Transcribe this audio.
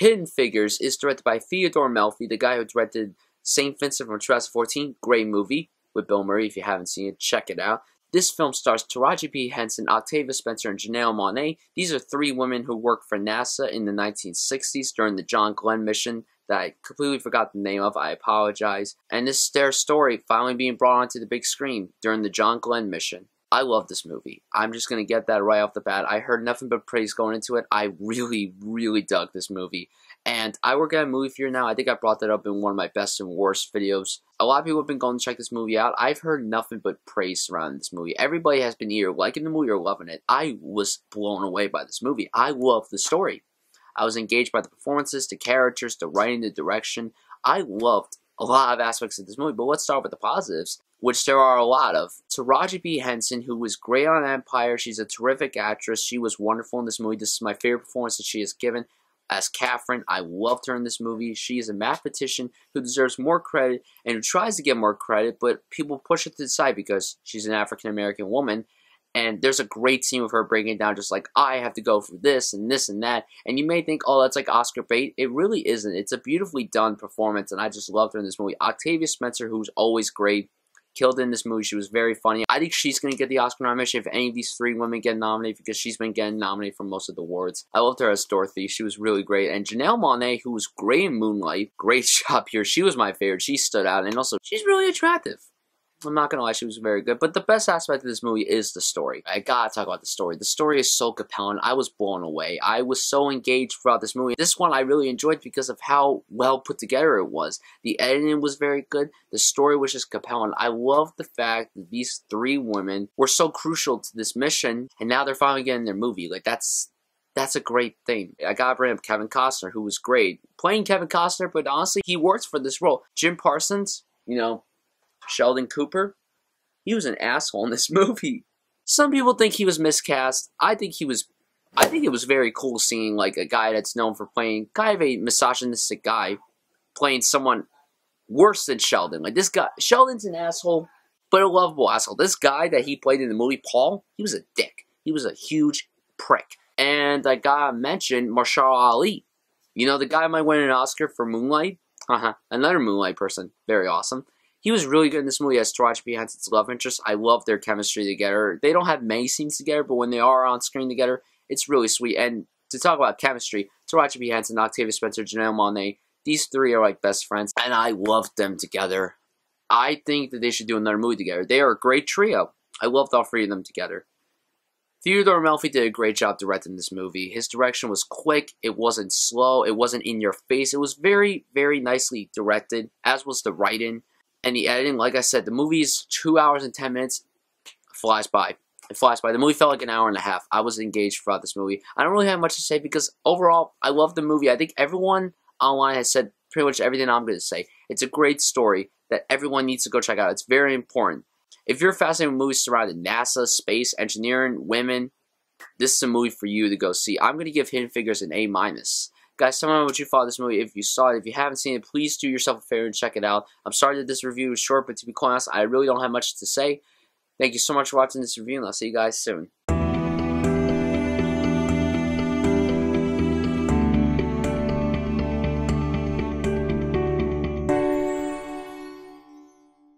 Hidden Figures is directed by Theodore Melfi, the guy who directed St. Vincent from 2014. Great movie with Bill Murray. If you haven't seen it, check it out. This film stars Taraji P. Henson, Octavia Spencer, and Janelle Monáe. These are three women who worked for NASA in the 1960s during the Glen mission that I completely forgot the name of. I apologize. And this is their story finally being brought onto the big screen during the Glen mission. I love this movie. I'm just going to get that right off the bat. I heard nothing but praise going into it. I really, really dug this movie. And I work at a movie theater now. I think I brought that up in one of my best and worst videos. A lot of people have been going to check this movie out. I've heard nothing but praise surrounding this movie. Everybody has been either liking the movie or loving it. I was blown away by this movie. I love the story. I was engaged by the performances, the characters, the writing, the direction. I loved a lot of aspects of this movie. But let's start with the positives, which there are a lot of. Taraji P. Henson, who was great on Empire. She's a terrific actress. She was wonderful in this movie. This is my favorite performance that she has given. As Catherine, I loved her in this movie. She is a mathematician who deserves more credit and who tries to get more credit, but people push it to the side because she's an African-American woman. And there's a great scene with her breaking it down just like, I have to go for this and this and that. And you may think, oh, that's like Oscar bait. It really isn't. It's a beautifully done performance, and I just loved her in this movie. Octavia Spencer, who's always great, killed in this movie. She was very funny. I think she's going to get the Oscar nomination if any of these three women get nominated, because she's been getting nominated for most of the awards. I loved her as Dorothy. She was really great. And Janelle Monáe, who was great in Moonlight, great job here. She was my favorite. She stood out. And also, she's really attractive. I'm not going to lie, she was very good. But the best aspect of this movie is the story. I gotta talk about the story. The story is so compelling. I was blown away. I was so engaged throughout this movie. This one I really enjoyed because of how well put together it was. The editing was very good. The story was just compelling. I love the fact that these three women were so crucial to this mission, and now they're finally getting their movie. Like, that's a great thing. I gotta bring up Kevin Costner, who was great. Playing Kevin Costner, but honestly, he works for this role. Jim Parsons, you know, Sheldon Cooper, he was an asshole in this movie. Some people think he was miscast. I think it was very cool seeing like a guy that's known for playing kind of a misogynistic guy playing someone worse than Sheldon. Like, this guy, Sheldon's an asshole, but a lovable asshole. This guy that he played in the movie, Paul, he was a dick. He was a huge prick. And I gotta mention Mahershala Ali. You know, the guy might win an Oscar for Moonlight. Another Moonlight person. Very awesome. He was really good in this movie as Taraji P. Henson's love interest. I love their chemistry together. They don't have many scenes together, but when they are on screen together, it's really sweet. And to talk about chemistry, Taraji P. Henson, Octavia Spencer, Janelle Monáe, these three are like best friends, and I love them together. I think that they should do another movie together. They are a great trio. I loved all three of them together. Theodore Melfi did a great job directing this movie. His direction was quick. It wasn't slow. It wasn't in your face. It was very, very nicely directed, as was the writing. And the editing, like I said, the movie's 2 hours and 10 minutes. Flies by. It flies by. The movie felt like an hour and a half. I was engaged throughout this movie. I don't really have much to say because overall, I love the movie. I think everyone online has said pretty much everything I'm going to say. It's a great story that everyone needs to go check out. It's very important. If you're fascinated with movies surrounding NASA, space, engineering, women, this is a movie for you to go see. I'm going to give Hidden Figures an A-. Guys, tell me what you thought of this movie. If you saw it, if you haven't seen it, please do yourself a favor and check it out. I'm sorry that this review was short, but to be quite honest, I really don't have much to say. Thank you so much for watching this review, and I'll see you guys soon.